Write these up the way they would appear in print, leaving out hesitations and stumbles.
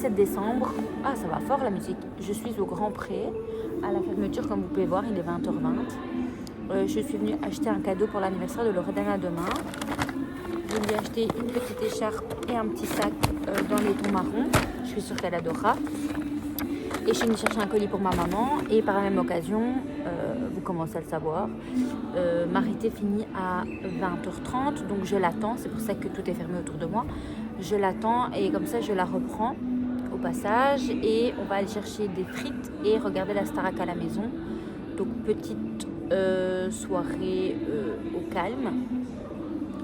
17 décembre. Ah, ça va fort la musique. Je suis au Grand Pré, à la fermeture, comme vous pouvez voir, il est 20h20. Je suis venue acheter un cadeau pour l'anniversaire de Loredana demain. Je lui ai acheté une petite écharpe et un petit sac dans les tons marrons. Je suis sûre qu'elle adorera. Et je suis venue chercher un colis pour ma maman. Et par la même occasion, vous commencez à le savoir, Marité finit à 20h30. Donc je l'attends. C'est pour ça que tout est fermé autour de moi. Je l'attends et comme ça je la reprends au passage. Et on va aller chercher des frites et regarder la Starac à la maison. Donc petite soirée au calme.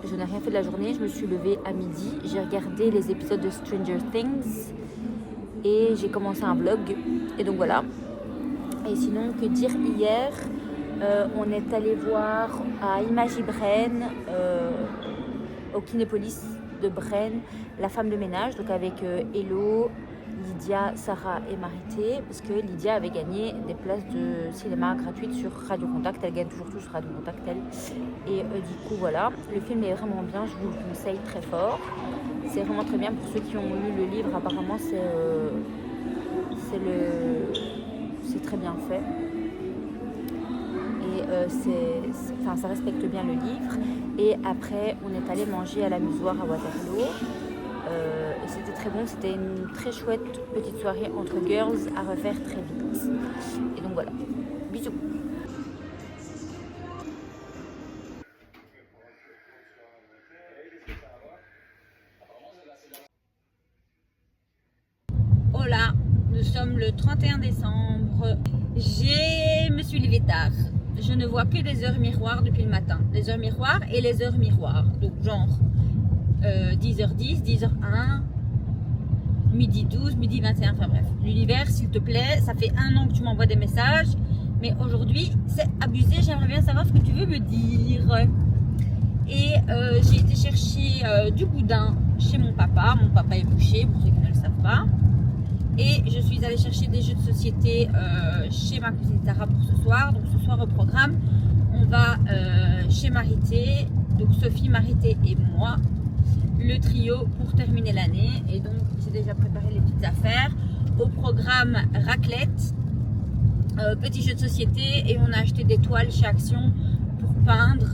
Je n'ai rien fait de la journée, je me suis levée à midi, j'ai regardé les épisodes de Stranger Things et j'ai commencé un vlog. Et donc voilà. Et sinon, que dire, hier, on est allé voir à Imagibrennes, au Kinépolis de Brennes, La femme de ménage, donc avec Hello, Lydia, Sarah et Marité, parce que Lydia avait gagné des places de cinéma gratuites sur Radio Contact. Elle gagne toujours tout sur Radio Contact, elle. Et du coup, voilà, le film est vraiment bien, je vous le conseille très fort. C'est vraiment très bien pour ceux qui ont lu le livre. Apparemment, c'est très bien fait. Et ça respecte bien le livre. Et après, on est allé manger à la Musoir à Waterloo. Et c'était très bon, c'était une très chouette petite soirée entre girls à refaire très vite. Et donc voilà, bisous. Hola, nous sommes le 31 décembre. Je me suis levée tard. Je ne vois que des heures miroirs depuis le matin. Les heures miroirs et les heures miroirs. Donc genre 10h10, 10h01, midi 12, midi 21, enfin bref. L'univers, s'il te plaît, ça fait 1 an que tu m'envoies des messages. Mais aujourd'hui, c'est abusé. J'aimerais bien savoir ce que tu veux me dire. Et j'ai été chercher du boudin chez mon papa. Mon papa est boucher, pour ceux qui ne le savent pas. Et je suis allée chercher des jeux de société chez ma cousine Tara pour ce soir. Donc ce soir au programme, on va chez Marité, donc Sophie, Marité et moi, le trio pour terminer l'année. Et donc j'ai déjà préparé les petites affaires. Au programme raclette, petit jeu de société, et on a acheté des toiles chez Action pour peindre.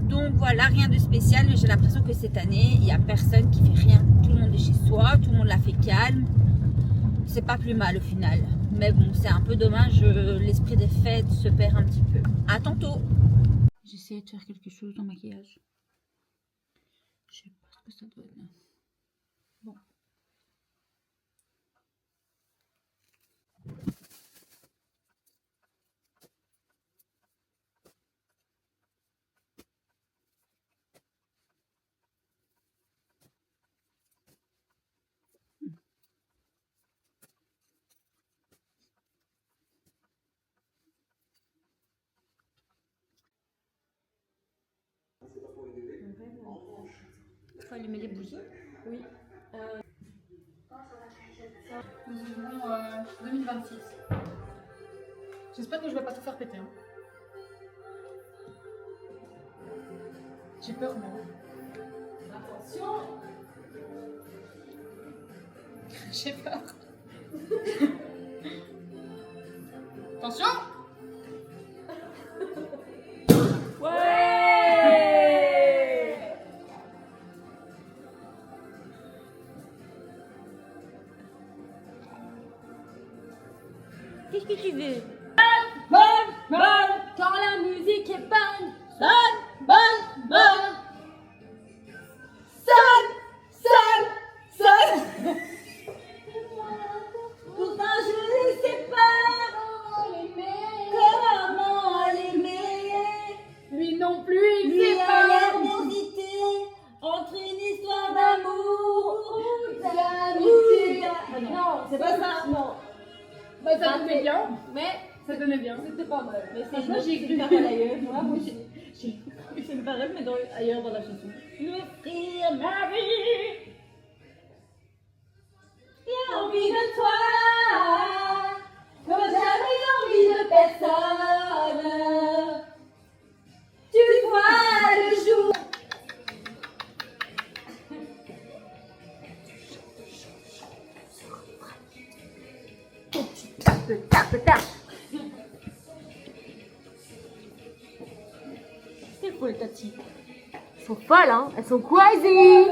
Donc voilà, rien de spécial, mais j'ai l'impression que cette année, il n'y a personne qui fait rien. Tout le monde est chez soi, tout le monde l'a fait calme. C'est pas plus mal au final. Mais bon, c'est un peu dommage, l'esprit des fêtes se perd un petit peu. À tantôt. J'essaie de faire quelque chose dans le maquillage. Je sais pas ce que ça doit être. Bon. Il faut allumer les bougies. Oui. Nous vivons 2026. J'espère que je vais pas tout faire péter. Hein. J'ai peur, moi. Attention. J'ai peur. Attention. Qu'est-ce que tu veux? Bonne, quand la musique est bonne. Bonne. Sonne. Pourtant je ne sais pas comment l'aimer. Lui non plus, il Lui sait a pas. l'air d'hésiter entre une histoire d'amour ou d'amitié. Non, c'est pas ça, non. Bah, ça donnait bien, Mais ça donnait bien. c'était pas mal. Mais Franchement, j'ai écrit une parole ailleurs. Moi, j'ai écrit une parole, mais ailleurs dans la chanson. Lui offrir ma vie. J'ai envie de toi, comme j'avais envie de personne. Tu vois le jour. tape, tape. C'est quoi, Tati? Elles sont folles, hein. Elles sont crazy.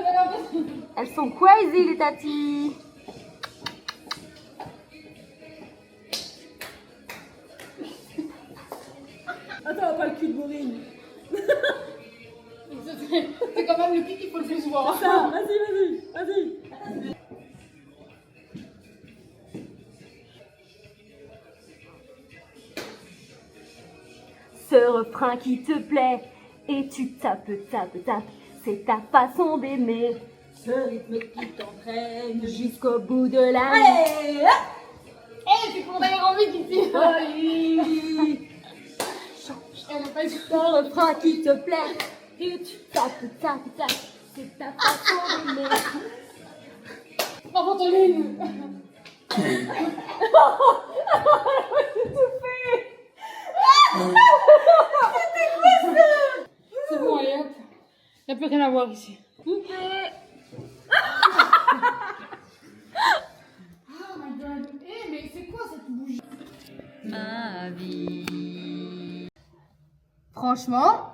Elles sont crazy, les tatis. Attends, pas le cul de Maureen. C'est quand même le cul qu'il faut le plus voir. Ça, vas-y. Ce refrain qui te plaît et tu tapes, c'est ta façon d'aimer. Ce rythme qui t'entraîne Jusqu'au bout de la nuit. Allez, hop. C'est pour d'ailleurs envie qu'ici. Folie. Elle n'a pas eu Ce refrain qui te plaît et tu tapes, c'est ta façon d'aimer. Bravo, Antoine. C'est bon, allez hop. Il n'y a plus rien à voir ici. Poupée. Oh my god. Eh, mais c'est quoi cette bougie? Ma vie. Franchement.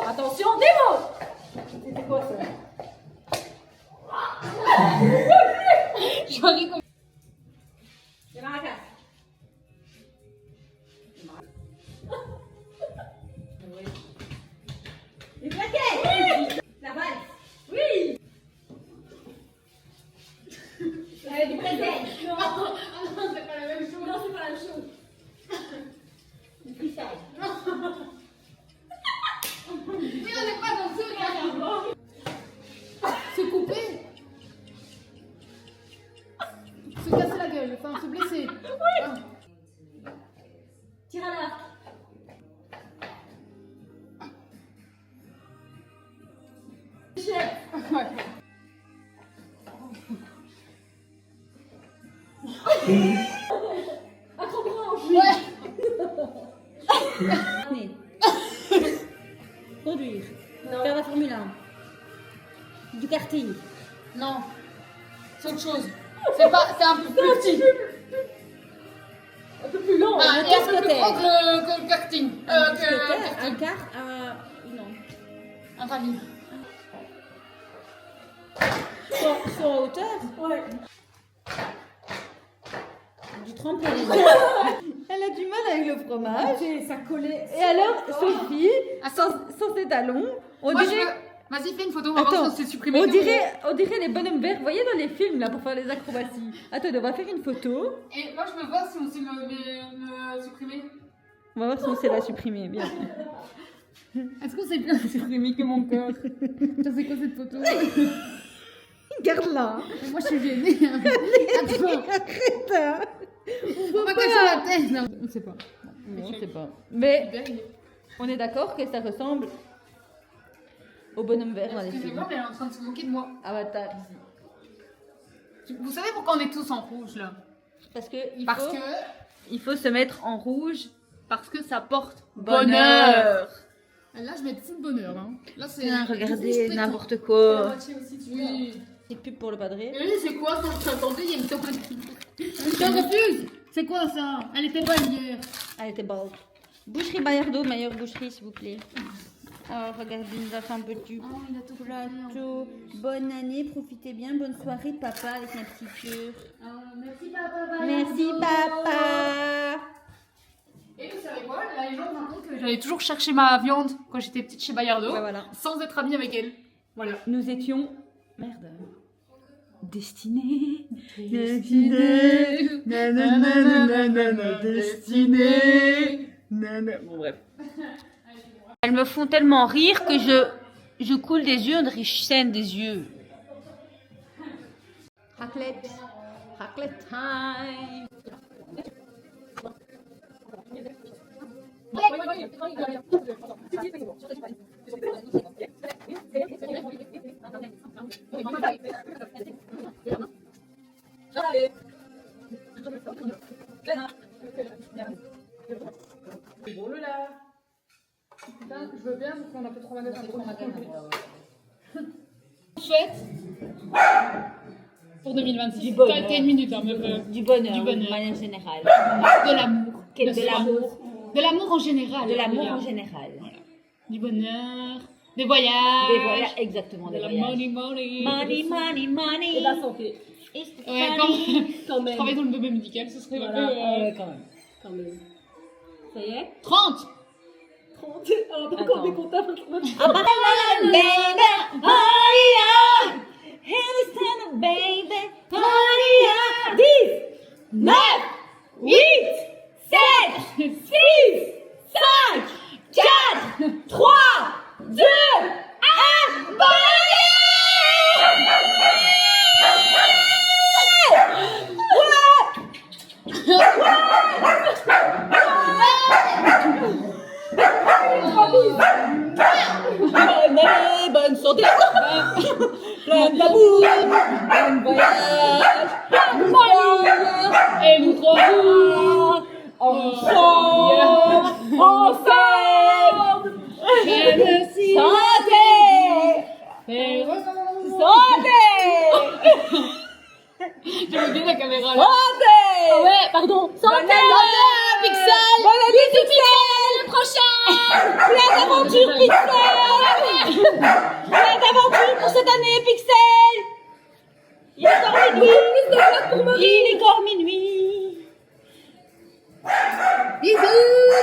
Attention, Nemo. C'était quoi ça? Je rigole. C'est Maracas. Les plaquettes. Oui. La balle. Oui. Allez, du présent. Non. Ah non, c'est pas la même chose. Non, c'est pas la même chose. Le freestyle. Mais on n'est pas dans ce cas. Se couper. Se casser la gueule, enfin se blesser. Oui. Tire à l'arc. Ouais. Année. Conduire. Faire la Formule 1. Du karting. Non. C'est autre chose. C'est un peu plus petit. Un peu plus long. Ah, Le et un peu plus casque-terre. grand que le karting. Un Que casque-terre, karting. un car, non. Un rallye. Sur en hauteur. Ouais. Du trampoline. Elle a du mal avec le fromage. Ça collait. Et alors, Sophie, Attends. sans ses talons, on Moi, je dirait, veux... Vas-y, fais une photo, on va voir Attends, si c'est supprimé. on dirait les bonhommes verts. Vous voyez dans les films là pour faire les acrobaties. Attends, on va faire une photo. Et moi, je veux voir si on sait me supprimer. On va voir si on sait la supprimer. Bien. Est-ce qu'on sait bien supprimer que mon cœur? Ça, c'est quoi cette photo? Garde-la. Moi, je suis gênée. Attends, Arrête. Hein. on va pas cacher la tête. Non, on sait pas. Non, je sais pas. Mais Bien, il est- on est d'accord que ça ressemble au bonhomme vert dans les films. Excusez-moi, mais elle est en train de se moquer de moi. Avatar. Vous savez pourquoi on est tous en rouge, là? Parce que il faut se mettre en rouge. Parce que ça porte Bonheur. Là, je vais être full bonheur. Hein. Là, c'est. Tiens, regardez rouge n'importe pétant. quoi. Oui. Petite pub pour le padré. Et c'est quoi ça? Attendez, il y a une tomate. Je refuse. C'est quoi ça? Elle était bonne hier. Elle était belle. Boucherie Bayardo, meilleure boucherie s'il vous plaît. Alors regardez, il nous a fait un petit Oh, il a tout plateau. Bonne année, profitez bien, bonne soirée papa avec un petit cœur. Merci papa. Merci papa. Et vous savez quoi? La légende raconte que j'allais toujours chercher ma viande quand j'étais petite chez Bayardo, Ouais, voilà. sans être amie avec elle. Voilà. Nous étions... Merde. Destinée. Destinée. Nanana, destinée. Bon bref. Elles me font tellement rire que je coule des yeux, on saigne des yeux. Raclette. Raclette time. Putain, je veux bien parce qu'on a fait 3 magasin. Chouette. pour 2026. Du bonheur. T'as une minute, hein, même. Du bonheur, Du bonheur. de manière générale. De l'amour. De soi. l'amour. De l'amour en général. De l'amour déjà. en général. Du bonheur. Des voyages. Des voyages, exactement, De des la voyages. money, money. Money, money, money. Et la santé. It's Ouais, funny. Quand même. Travailler dans le domaine médical, ce serait Voilà. un peu. Ouais, quand même. Quand même. Ça y est 30. 30. On va pas encore des comptables. Baby, hurry up. Understand, baby, hurry up. 10, 9, 8, 7, 6, 5, 4, 3, 2, 1, bonne Bonne année, bonne santé, plein d'amour, bon voyage, bon voyage, Et nous trois. ensemble, ensemble, Merci. santé, santé, J'aime bien la caméra là. santé, Ouais, pardon. santé, Pixel. bonne année Pixel, Le prochain. plein d'aventures Pixel, plein d'aventures pour cette année Pixel. Il est encore minuit, il est encore minuit. Bisous.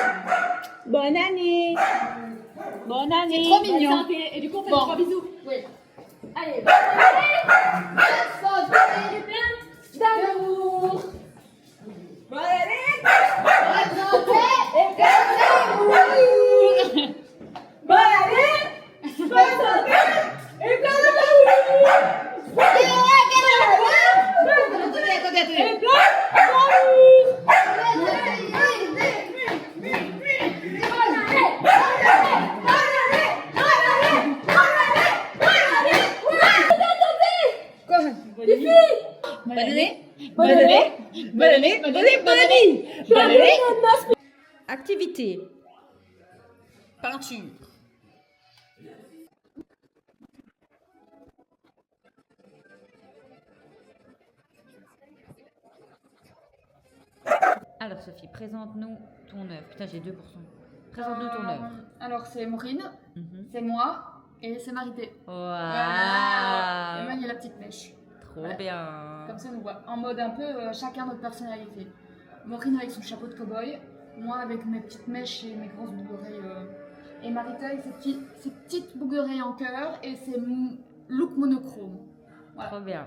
Bonne année. Bonne année. Trop mignon. Bonne santé. Et du coup, on fait Bon. 3 bisous. Oui. Allez. D'amour. Bonne année. Bonne année. Bonne santé. Et plein d'amour. Et plein Bonne année. Bonne année. Bonne année. Bonne année. Bonne année. Bonne année. Activité. Peinture. Alors Sophie, présente-nous ton œuvre. Putain, j'ai 2%. Présente-nous ton œuvre. Alors, c'est Maureen, Mhm. c'est moi et c'est Marité. Et Waouh. moi, il y a la petite mèche. Trop Ouais. bien. Comme ça, on voit en mode un peu chacun notre personnalité. Maureen avec son chapeau de cow-boy, moi avec mes petites mèches et mes grosses boucles d'oreilles. Et Marita avec ses petites boucles d'oreilles en cœur et ses look monochrome. Voilà. Trop bien.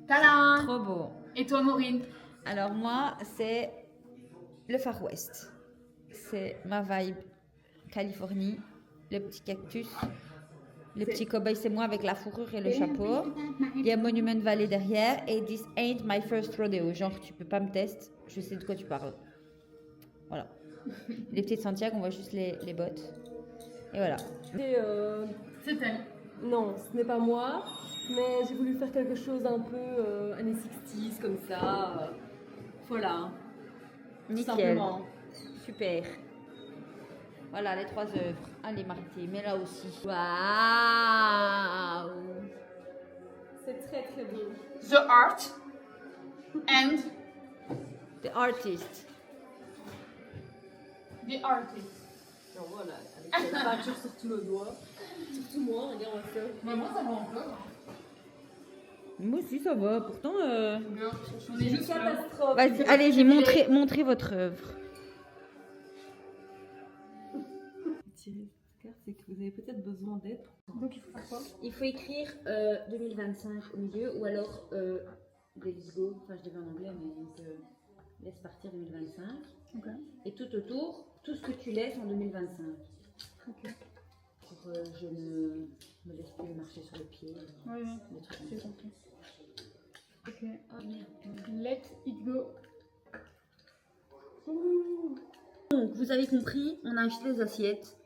Tadam! Trop beau. Et toi, Maureen? Alors moi, c'est le Far West. C'est ma vibe Californie. Le petit cactus. Le petit cow-boy, c'est moi avec la fourrure et le chapeau. Il y a Monument Valley derrière. Et This ain't my first rodeo. Genre, tu peux pas me tester. Je sais de quoi tu parles. Voilà. Les petites Santiago, on voit juste les bottes. Et voilà. Et, C'est elle. non, ce n'est pas moi, mais j'ai voulu faire quelque chose un peu années 60s comme ça. Voilà. Tout Nickel. simplement. Super. Voilà les 3 œuvres. Allez Marité, mais là aussi. Waouh. C'est très très beau. The art and The artist. the artist. Alors voilà, avec la peinture sur tout le doigt. Surtout moi, regarde, on va faire. Mais moi, ça va encore. Moi aussi ça va. Pourtant. On est juste là. Catastrophe. Vas-y, allez-y, montrez votre œuvre. Tirer cette carte, c'est que vous avez peut-être besoin d'aide. Donc, il faut faire quoi? Il faut écrire 2025 au milieu ou alors let's go. Enfin, je l'ai en anglais, mais donc laisse partir 2025. Ok. Et tout autour, tout ce que tu laisses en 2025. Ok. Pour je ne me laisse plus marcher sur le pied. Oui, oui. Des trucs comme J'ai ça. compris. Ok. Oh merde. Let it go. Donc, vous avez compris, on a acheté des assiettes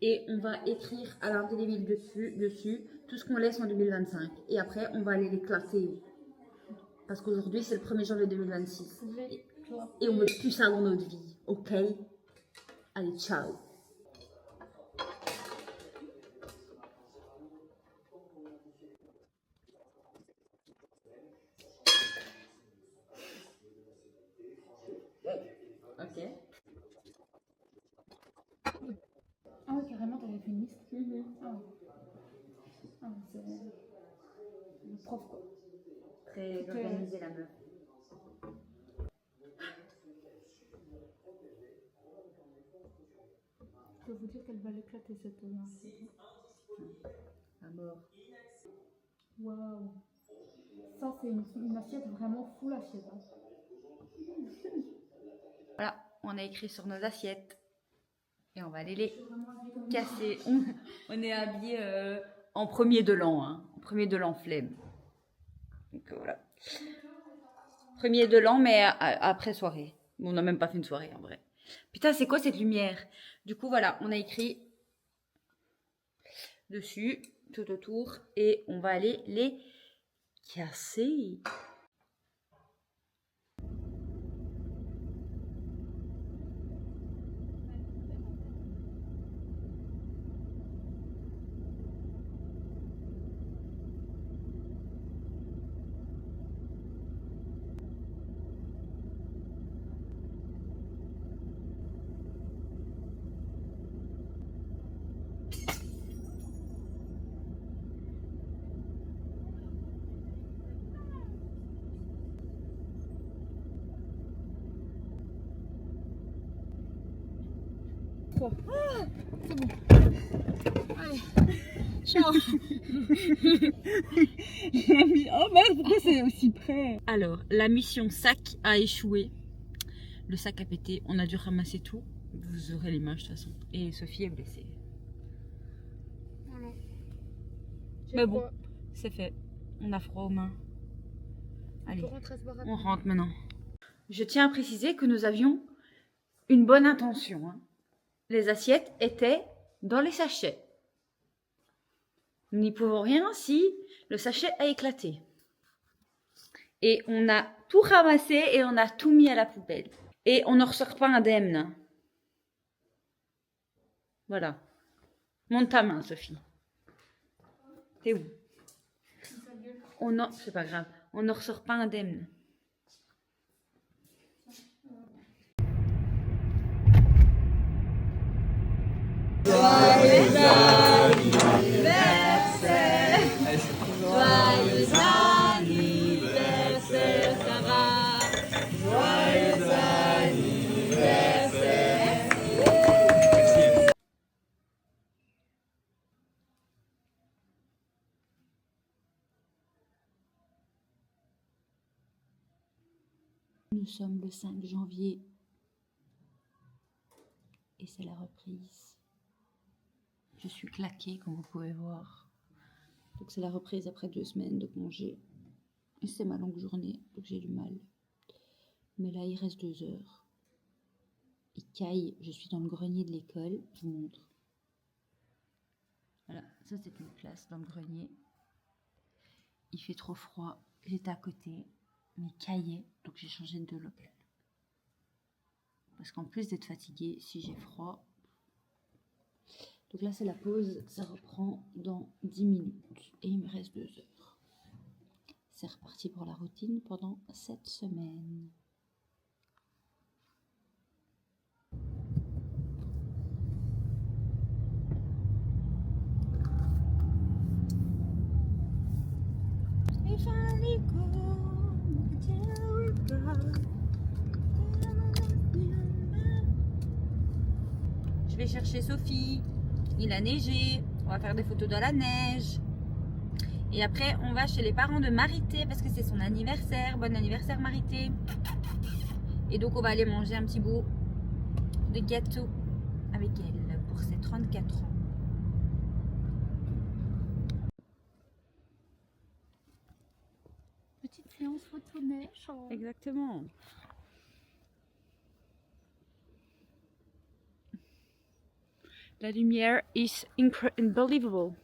et on va écrire à l'indélébile dessus tout ce qu'on laisse en 2025. Et après, on va aller les classer. Parce qu'aujourd'hui, c'est le 1er janvier 2026. Et on veut plus ça dans notre vie. Ok? Allez, ciao. Ah. Ah, c'est le prof quoi. Très organisée la meuf. Je peux vous dire qu'elle va l'éclater cette À mort. Waouh. Ça c'est une assiette vraiment full assiette. Hein. Voilà, on a écrit sur nos assiettes. Et on va aller les Je suis vraiment habillée comme casser. On est habillé en premier de l'an, hein. En premier de l'an flemme. Donc voilà. Premier de l'an, mais après soirée. Bon, on n'a même pas fait une soirée en vrai. Putain, c'est quoi cette lumière? Du coup, voilà, on a écrit dessus, tout autour, et on va aller les casser. C'est bon. Allez. Ciao. Oh merde, pourquoi c'est aussi près? Alors, la mission sac a échoué. Le sac a pété, on a dû ramasser tout. Vous aurez l'image de toute façon. Et Sophie est blessée. Voilà. Mais bon, c'est fait. On a froid aux mains. Allez, on rentre maintenant. Je tiens à préciser que nous avions une bonne intention. Hein. Les assiettes étaient dans les sachets. Nous n'y pouvons rien si le sachet a éclaté. Et on a tout ramassé et on a tout mis à la poubelle. Et on ne ressort pas indemne. Voilà. Monte ta main, Sophie. T'es où? C'est pas grave. On ne ressort pas indemne. Joyeux anniversaire, joyeux anniversaire, Sarah, joyeux anniversaire. Nous sommes le 5 janvier et c'est la reprise. Je suis claquée, comme vous pouvez voir. Donc c'est la reprise après 2 semaines de congé. Et c'est ma longue journée, donc j'ai du mal. Mais là, il reste 2 heures. Il caille, je suis dans le grenier de l'école. Je vous montre. Voilà, ça c'est une classe dans le grenier. Il fait trop froid, j'étais à côté, mais il caillait, donc j'ai changé de local. Parce qu'en plus d'être fatiguée, si j'ai froid... Donc là, c'est la pause. Ça reprend dans 10 minutes. Et il me reste 2 heures. C'est reparti pour la routine pendant 7 semaines. Je vais chercher Sophie. Il a neigé, on va faire des photos dans la neige. Et après, on va chez les parents de Marité parce que c'est son anniversaire. Bon anniversaire Marité. Et donc, on va aller manger un petit bout de gâteau avec elle pour ses 34 ans. Petite séance photo neige. Exactement. La lumière is unbelievable.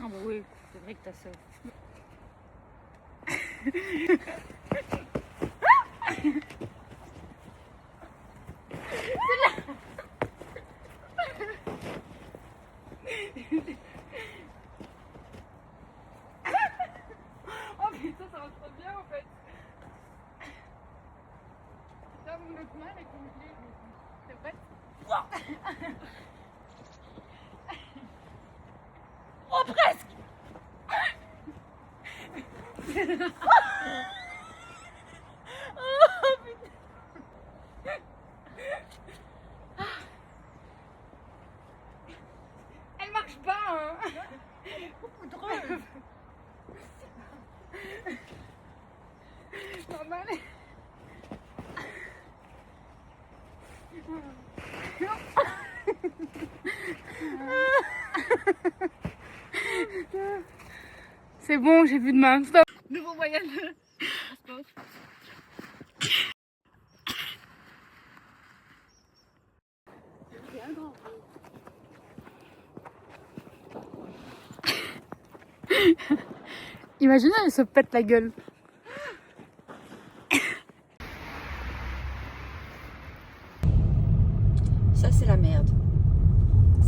Ah bah oui, c'est vrai que t'as ça. mon autre main avec mon clé. C'est vrai? Oh, presque. Elle marche pas, hein. Normal. C'est bon, j'ai plus de main. Stop. Nouveau voyage. Imaginez, elle se pète la gueule. Ça, c'est la merde.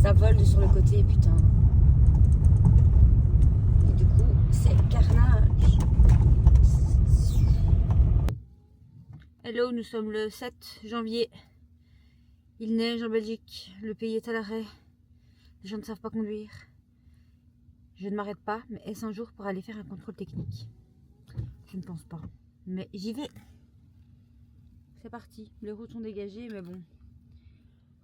Ça vole sur le côté, putain. Et du coup, c'est carnage. Hello, nous sommes le 7 janvier. Il neige en Belgique. Le pays est à l'arrêt. Les gens ne savent pas conduire. Je ne m'arrête pas, mais est-ce un jour pour aller faire un contrôle technique? Je ne pense pas. Mais j'y vais. C'est parti. Les routes sont dégagées, mais bon.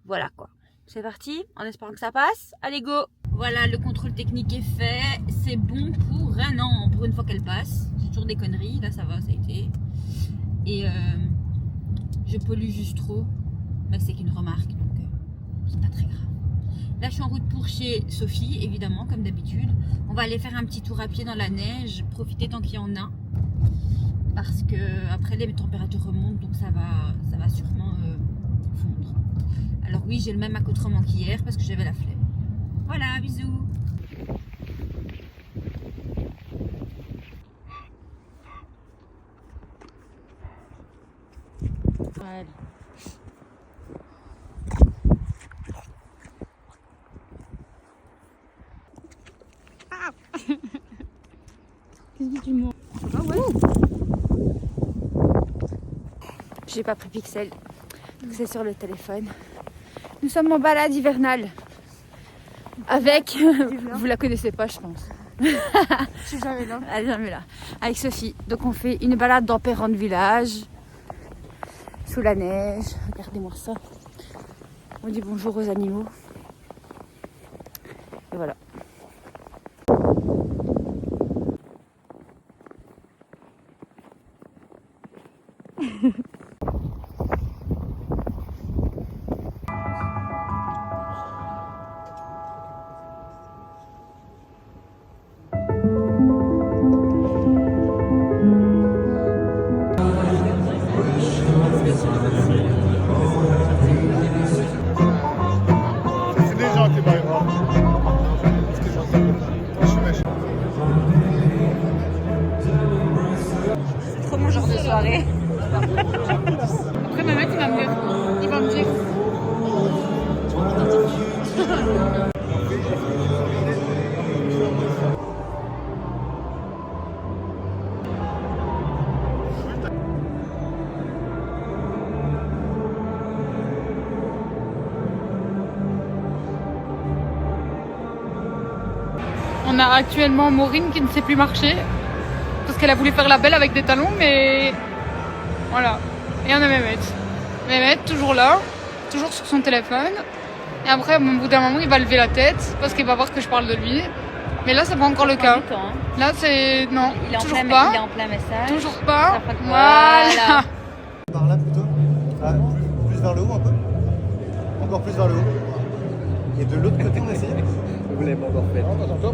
Voilà quoi. C'est parti, en espérant que ça passe. Allez, go! Voilà, le contrôle technique est fait. C'est bon pour un an, pour une fois qu'elle passe. J'ai toujours des conneries. Là, ça va, ça a été. Et je pollue juste trop. Mais c'est qu'une remarque, donc c'est pas très grave. Là, je suis en route pour chez Sophie, évidemment, comme d'habitude. On va aller faire un petit tour à pied dans la neige, profiter tant qu'il y en a. Parce que après les températures remontent, donc ça va sûrement fondre. Alors oui, j'ai le même accoutrement qu'hier parce que j'avais la flemme. Voilà, bisous. Voilà. Qu'est-ce que tu montres? Ça va, ouais. J'ai pas pris Pixel, donc c'est sur le téléphone. Nous sommes en balade hivernale avec, vous la connaissez pas, je pense. Je suis jamais là. Elle est jamais là. Avec Sophie. Donc on fait une balade dans Perron village, sous la neige. Regardez-moi ça. On dit bonjour aux animaux. Et voilà. C'est trop mon genre de soirée. Après, ma mère, il va me dire. On a actuellement Maureen qui ne sait plus marcher parce qu'elle a voulu faire la belle avec des talons, mais voilà. Et on a Mehmet. Mehmet, toujours là, toujours sur son téléphone. Et après, au bout d'un moment, il va lever la tête parce qu'il va voir que je parle de lui. Mais là, c'est pas encore le cas. Là, c'est. Non, Il est en toujours plein, pas. il est en plein message. Toujours pas. Ça fera que- Voilà. Par là plutôt. Ah, plus vers le haut un peu. Encore plus vers le haut. Et de l'autre côté, on essaye. Vous l'avez pas encore fait.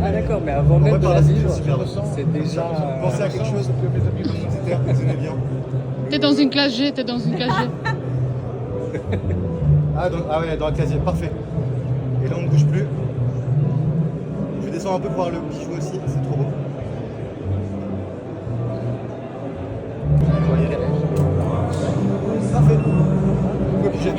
Ah d'accord, mais avant même de par la là, vivre, c'est super. c'est déjà... Pensez à quelque chose. C'était raisonnez bien. T'es dans une classe G, t'es dans une classe G. Ah ouais, dans la casier, parfait. Et là, on ne bouge plus. Je descends un peu pour voir le bijou aussi, c'est trop beau. On va y aller. Parfait. On peut bouger.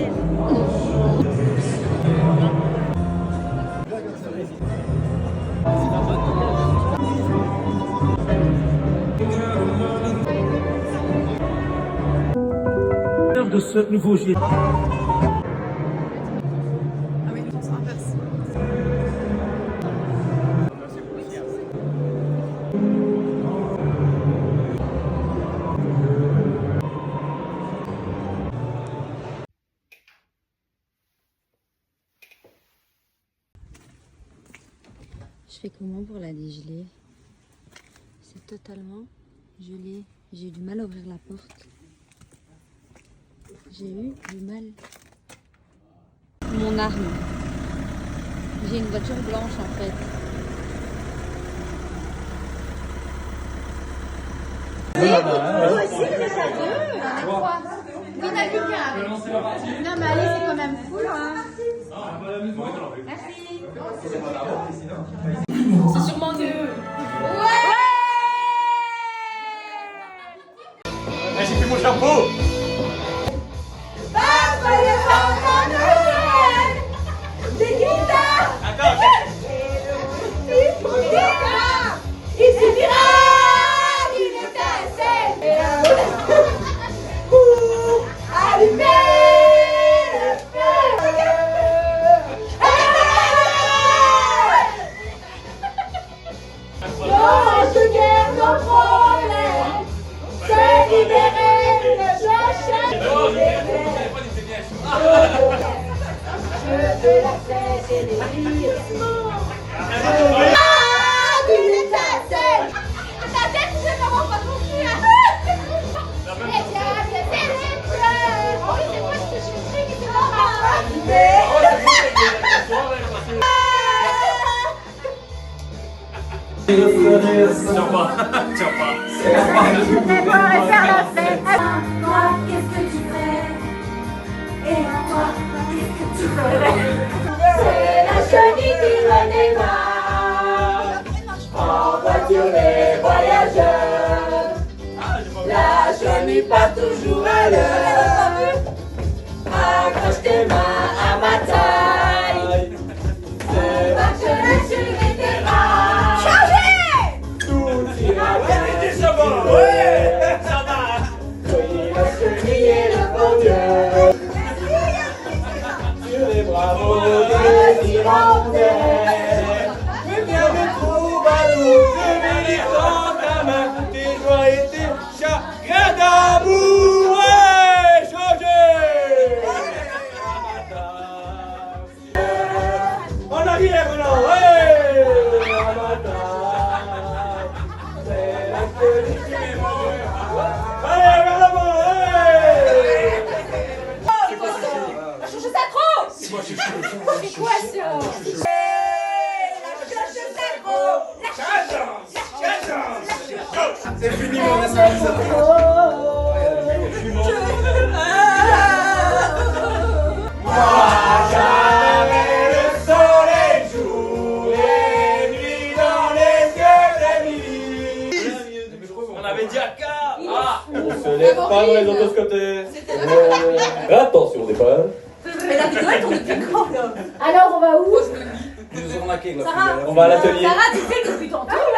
l'intérieur de ce nouveau gilet. Je fais comment pour la dégeler? C'est totalement gelé. J'ai eu du mal à ouvrir la porte. J'ai eu du mal. Mon arme. J'ai une voiture blanche en fait. Non mais allez, c'est quand même fou hein. C'est sûrement mieux. J'ai fait mon chapeau. Il suffira d'une étincelle pour allumer le feu. Notre guerre, nos problèmes, c'est libérer le chacun. Je veux la fête et les rires. D'une étincelle. Ta tête, tu sais comment on va construire. Les diables, c'est les fleurs. Oh, c'est moi ce que je fais, qui te rend Toi, qu'est-ce que tu fais? Et toi, qu'est-ce que tu ferais? C'est la chenille qui redémarre. En voiture les voyageurs. La chenille part toujours à l'heure. Accroche tes mains à ma taille. C'est ma chenille sur les terrains. Changez! Tout ira bien. Ouais, ça va. Oui, la chenille est le bon Dieu. Sur les bravos des Irlandais. Mais bien me trouve à nous, je vais lire dans ta main tes joies et tes chagrins d'amour. Ouais, changez! En arrière maintenant, ouais! À ma taille, c'est la chenille qui est morte. Allez, vers l'avant, ouais! C'est quoi ça? La chouche sacro! C'est quoi ça? C'est fini mon Moi j'avais le soleil jour et nuit dans les yeux des milliers. On avait dit à K. On se lève pas dans les autoscotés. Attention des balles. Mais la vidéo elle tourne depuis quand là? Alors on va où? Ils nous ont arnaqué, là. Sarah, On va à l'atelier. Sarah, tu sais que depuis tantôt là.